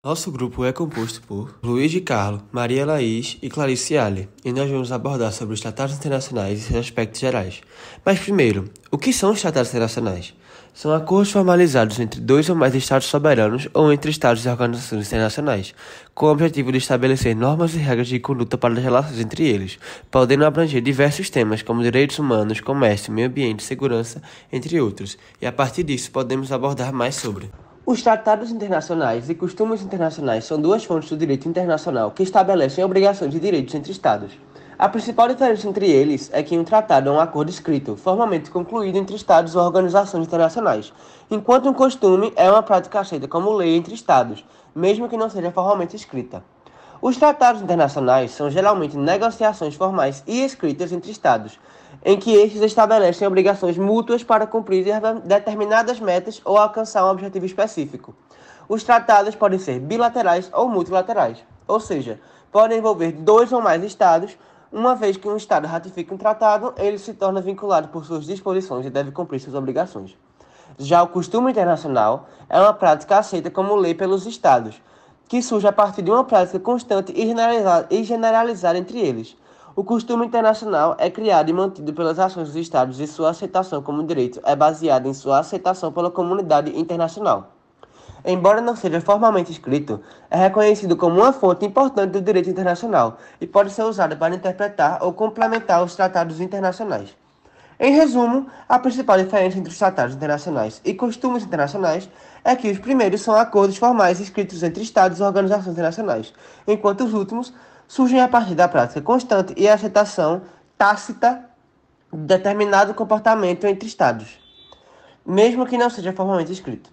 Nosso grupo é composto por Luiz de Carlo, Maria Laís e Clarice Ali, e nós vamos abordar sobre os tratados internacionais e seus aspectos gerais. Mas primeiro, o que são os tratados internacionais? São acordos formalizados entre dois ou mais estados soberanos ou entre estados e organizações internacionais, com o objetivo de estabelecer normas e regras de conduta para as relações entre eles, podendo abranger diversos temas como direitos humanos, comércio, meio ambiente, segurança, entre outros, e a partir disso podemos abordar mais sobre. Os tratados internacionais e costumes internacionais são duas fontes do direito internacional que estabelecem obrigações e direitos entre Estados. A principal diferença entre eles é que um tratado é um acordo escrito, formalmente concluído entre Estados ou organizações internacionais, enquanto um costume é uma prática aceita como lei entre Estados, mesmo que não seja formalmente escrita. Os tratados internacionais são geralmente negociações formais e escritas entre Estados, em que estes estabelecem obrigações mútuas para cumprir determinadas metas ou alcançar um objetivo específico. Os tratados podem ser bilaterais ou multilaterais, ou seja, podem envolver dois ou mais Estados. Uma vez que um Estado ratifica um tratado, ele se torna vinculado por suas disposições e deve cumprir suas obrigações. Já o costume internacional é uma prática aceita como lei pelos Estados, que surge a partir de uma prática constante e generalizada entre eles. O costume internacional é criado e mantido pelas ações dos Estados e sua aceitação como direito é baseada em sua aceitação pela comunidade internacional. Embora não seja formalmente escrito, é reconhecido como uma fonte importante do direito internacional e pode ser usado para interpretar ou complementar os tratados internacionais. Em resumo, a principal diferença entre os tratados internacionais e costumes internacionais é que os primeiros são acordos formais escritos entre Estados e organizações internacionais, enquanto os últimos surgem a partir da prática constante e aceitação tácita de determinado comportamento entre Estados, mesmo que não seja formalmente escrito.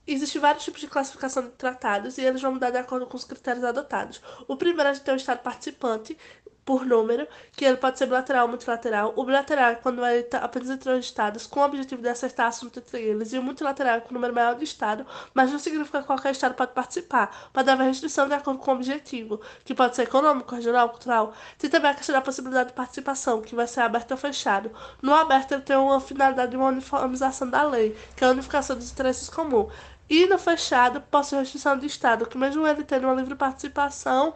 Existem vários tipos de classificação de tratados e eles vão mudar de acordo com os critérios adotados. O primeiro é de ter um Estado participante, por número, que ele pode ser bilateral ou multilateral. O bilateral é quando ele está apenas entre os Estados, com o objetivo de acertar assunto entre eles. E o multilateral é com o número maior de Estados, mas não significa que qualquer Estado pode participar. Pode haver restrição de acordo com o objetivo, que pode ser econômico, regional, cultural. Tem também a questão da possibilidade de participação, que vai ser aberto ou fechado. No aberto, ele tem uma finalidade de uma uniformização da lei, que é a unificação dos interesses comuns. E no fechado, possui restrição de Estado, que mesmo ele tendo uma livre participação,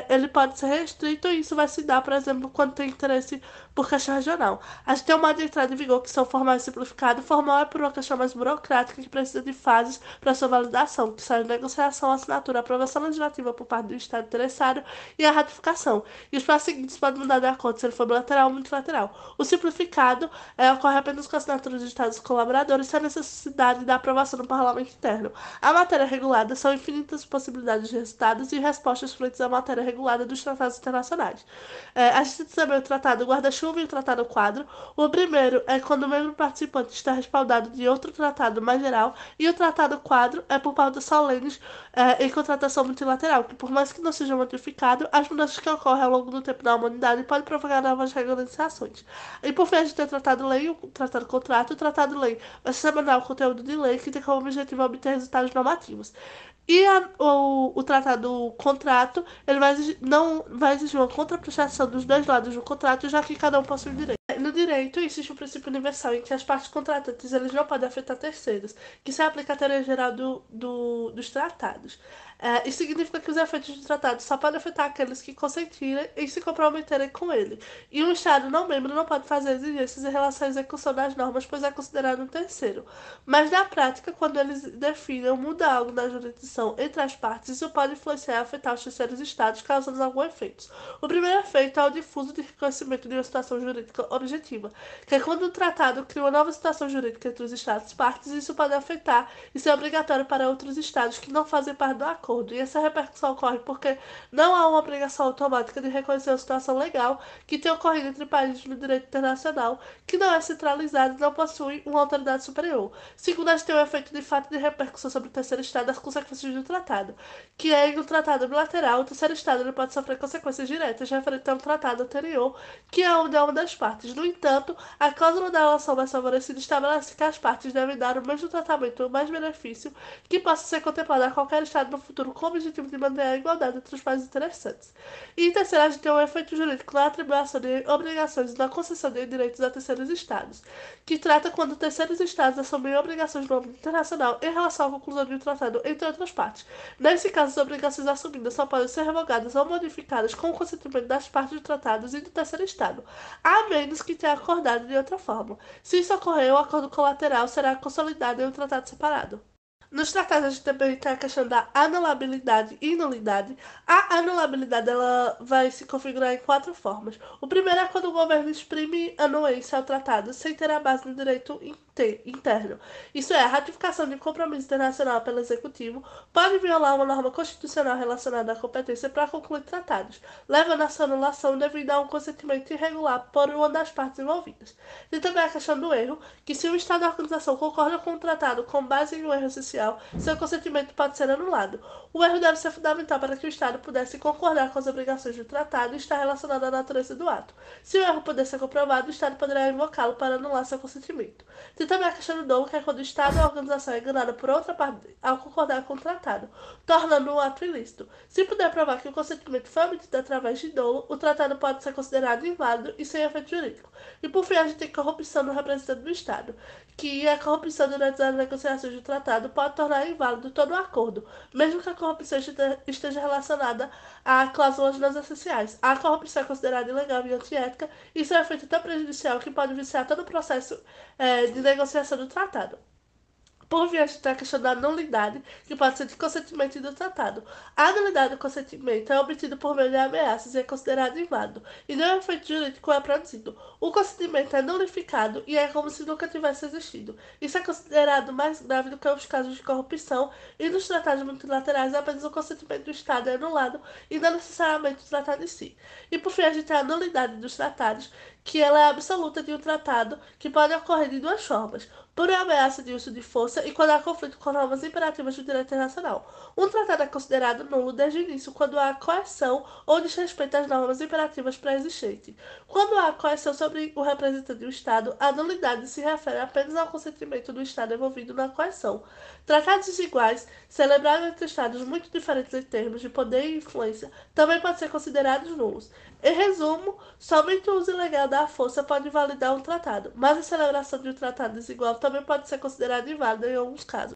ele pode ser restrito e isso vai se dar, por exemplo, quando tem interesse por questão regional. A gente tem um modo de entrada em vigor que são formal e simplificado. Formal é por uma questão mais burocrática que precisa de fases para sua validação, que são a negociação, a assinatura, a aprovação legislativa por parte do Estado interessado e a ratificação. E os passos seguintes podem mudar de acordo se ele for bilateral ou multilateral. O simplificado ocorre apenas com a assinatura dos Estados colaboradores sem a necessidade da aprovação do parlamento interno. A matéria regulada são infinitas possibilidades de resultados e respostas frente à matéria regulada dos tratados internacionais. A gente tem também o tratado guarda-chuva e o tratado quadro. O primeiro é quando o membro participante está respaldado de outro tratado mais geral, e o tratado quadro é por pautas solenes em contratação multilateral, que por mais que não seja modificado, as mudanças que ocorrem ao longo do tempo na humanidade podem provocar novas regulamentações. E por fim, a gente tem o tratado-lei, o tratado-contrato. O tratado-lei vai semear o conteúdo de lei que tem como objetivo obter resultados normativos. E o tratado contrato, ele não vai exigir uma contraprestação dos dois lados do contrato, já que cada um possui direito. No direito, existe um princípio universal em que as partes contratantes eles não podem afetar terceiros, que se aplica à teoria geral dos tratados. Isso significa que os efeitos do tratado só podem afetar aqueles que consentirem e se comprometerem com ele. E um Estado não membro não pode fazer exigências em relação à execução das normas, pois é considerado um terceiro. Mas na prática, quando eles definem ou mudam algo na jurisdição entre as partes, isso pode influenciar e afetar os terceiros Estados, causando algum efeito. O primeiro efeito é o difuso de reconhecimento de uma situação jurídica objetiva, que é quando um tratado cria uma nova situação jurídica entre os Estados partes, isso pode afetar e ser obrigatório para outros Estados que não fazem parte do acordo. E essa repercussão ocorre porque não há uma obrigação automática de reconhecer a situação legal que tem ocorrido entre países no direito internacional, que não é centralizado e não possui uma autoridade superior. Segundo, a gente tem o efeito de fato de repercussão sobre o terceiro Estado das consequências do tratado, que é em um tratado bilateral, o terceiro Estado ele pode sofrer consequências diretas referentes a um tratado anterior, que é onde é uma das partes. No entanto, a cláusula da relação mais favorecida estabelece que as partes devem dar o mesmo tratamento ou mais benefício que possa ser contemplado a qualquer Estado no futuro com o objetivo de manter a igualdade entre os países interessantes. E em terceiro, a gente tem um efeito jurídico na atribuição de obrigações e na concessão de direitos a terceiros Estados, que trata quando terceiros Estados assumem obrigações no âmbito internacional em relação à conclusão de um tratado entre outras partes. Nesse caso, as obrigações assumidas só podem ser revogadas ou modificadas com o consentimento das partes de tratados e do terceiro Estado, a menos que tenha acordado de outra forma. Se isso ocorrer, o acordo colateral será consolidado em um tratado separado. Nos tratados, a gente também tem a questão da anulabilidade e nulidade. A anulabilidade ela vai se configurar em 4 formas. O primeiro é quando o governo exprime anuência ao tratado sem ter a base no direito interno. Isso é, a ratificação de um compromisso internacional pelo Executivo pode violar uma norma constitucional relacionada à competência para concluir tratados, levando a sua anulação devido a um consentimento irregular por uma das partes envolvidas. E também a questão do erro, que se o Estado ou a organização concorda com o tratado com base em um erro essencial, seu consentimento pode ser anulado. O erro deve ser fundamental para que o Estado pudesse concordar com as obrigações do tratado e estar relacionado à natureza do ato. Se o erro puder ser comprovado, o Estado poderá invocá-lo para anular seu consentimento. Tem também a questão do dolo, que é quando o Estado ou a organização é enganada por outra parte ao concordar com o tratado, tornando um ato ilícito. Se puder provar que o consentimento foi obtido através de dolo, o tratado pode ser considerado inválido e sem efeito jurídico. E por fim, a gente tem corrupção no representante do Estado, que a corrupção durante as negociações do tratado pode tornar inválido todo o acordo, mesmo que a corrupção esteja relacionada a cláusulas não essenciais. A corrupção é considerada ilegal e antiética e seu efeito é tão prejudicial que pode viciar todo o processo de negociação do tratado. Por via de a questão da nulidade, que pode ser de consentimento e do tratado. A nulidade do consentimento é obtida por meio de ameaças e é considerado inválido, e nenhum efeito jurídico é produzido. O consentimento é nulificado e é como se nunca tivesse existido. Isso é considerado mais grave do que os casos de corrupção, e nos tratados multilaterais apenas o consentimento do Estado é anulado e não necessariamente o tratado em si. E por fim, a gente tem a nulidade dos tratados, que ela é absoluta de um tratado, que pode ocorrer de 2 formas: por ameaça de uso de força e quando há conflito com normas imperativas do direito internacional. Um tratado é considerado nulo desde o início quando há coerção ou desrespeito às normas imperativas pré-existentes. Quando há coerção sobre o representante do Estado, a nulidade se refere apenas ao consentimento do Estado envolvido na coerção. Tratados desiguais, celebrados entre Estados muito diferentes em termos de poder e influência, também podem ser considerados nulos. Em resumo, somente o uso ilegal da força pode validar um tratado, mas a celebração de um tratado desigual também pode ser considerada inválida em alguns casos.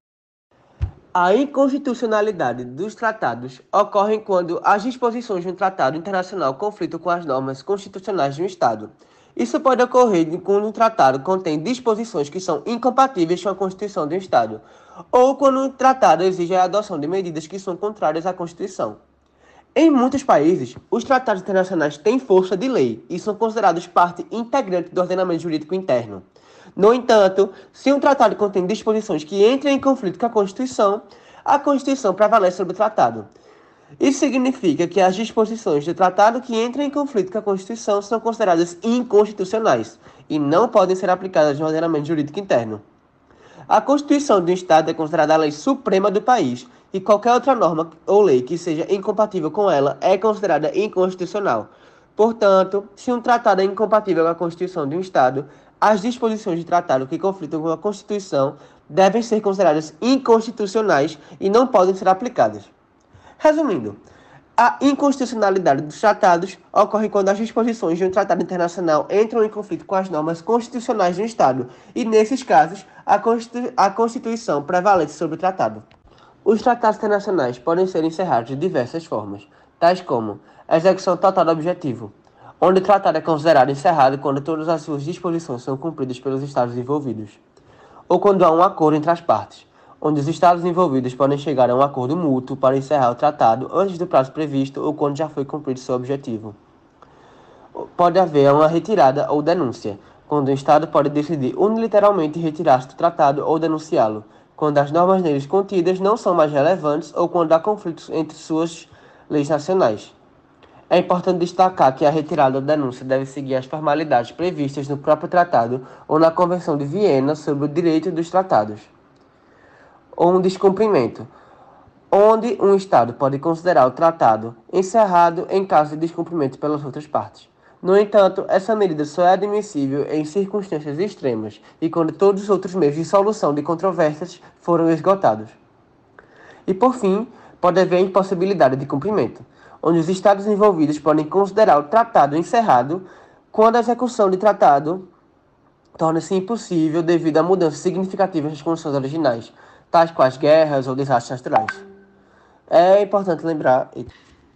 A inconstitucionalidade dos tratados ocorre quando as disposições de um tratado internacional conflitam com as normas constitucionais de um Estado. Isso pode ocorrer quando um tratado contém disposições que são incompatíveis com a Constituição de um Estado, ou quando um tratado exige a adoção de medidas que são contrárias à Constituição. Em muitos países, os tratados internacionais têm força de lei e são considerados parte integrante do ordenamento jurídico interno. No entanto, se um tratado contém disposições que entrem em conflito com a Constituição prevalece sobre o tratado. Isso significa que as disposições do tratado que entram em conflito com a Constituição são consideradas inconstitucionais e não podem ser aplicadas no ordenamento jurídico interno. A Constituição de um Estado é considerada a lei suprema do país e qualquer outra norma ou lei que seja incompatível com ela é considerada inconstitucional. Portanto, se um tratado é incompatível com a Constituição de um Estado, as disposições de tratado que conflitam com a Constituição devem ser consideradas inconstitucionais e não podem ser aplicadas. Resumindo, a inconstitucionalidade dos tratados ocorre quando as disposições de um tratado internacional entram em conflito com as normas constitucionais de um Estado, e nesses casos, a Constituição prevalece sobre o tratado. Os tratados internacionais podem ser encerrados de diversas formas, tais como execução total do objetivo, onde o tratado é considerado encerrado quando todas as suas disposições são cumpridas pelos Estados envolvidos, ou quando há um acordo entre as partes, onde os Estados envolvidos podem chegar a um acordo mútuo para encerrar o tratado antes do prazo previsto ou quando já foi cumprido seu objetivo. Pode haver uma retirada ou denúncia, quando o Estado pode decidir unilateralmente retirar-se do tratado ou denunciá-lo, quando as normas neles contidas não são mais relevantes ou quando há conflitos entre suas leis nacionais. É importante destacar que a retirada ou denúncia deve seguir as formalidades previstas no próprio tratado ou na Convenção de Viena sobre o direito dos tratados. Ou um descumprimento, onde um Estado pode considerar o tratado encerrado em caso de descumprimento pelas outras partes. No entanto, essa medida só é admissível em circunstâncias extremas e quando todos os outros meios de solução de controvérsias foram esgotados. E, por fim, pode haver a impossibilidade de cumprimento, onde os Estados envolvidos podem considerar o tratado encerrado quando a execução de tratado torna-se impossível devido a mudanças significativas nas condições originais, tais quais guerras ou desastres naturais. É importante lembrar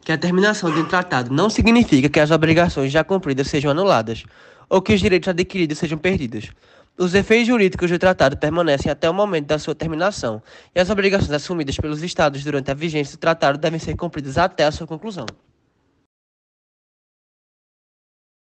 que a terminação de um tratado não significa que as obrigações já cumpridas sejam anuladas ou que os direitos adquiridos sejam perdidos. Os efeitos jurídicos do tratado permanecem até o momento da sua terminação, e as obrigações assumidas pelos Estados durante a vigência do tratado devem ser cumpridas até a sua conclusão.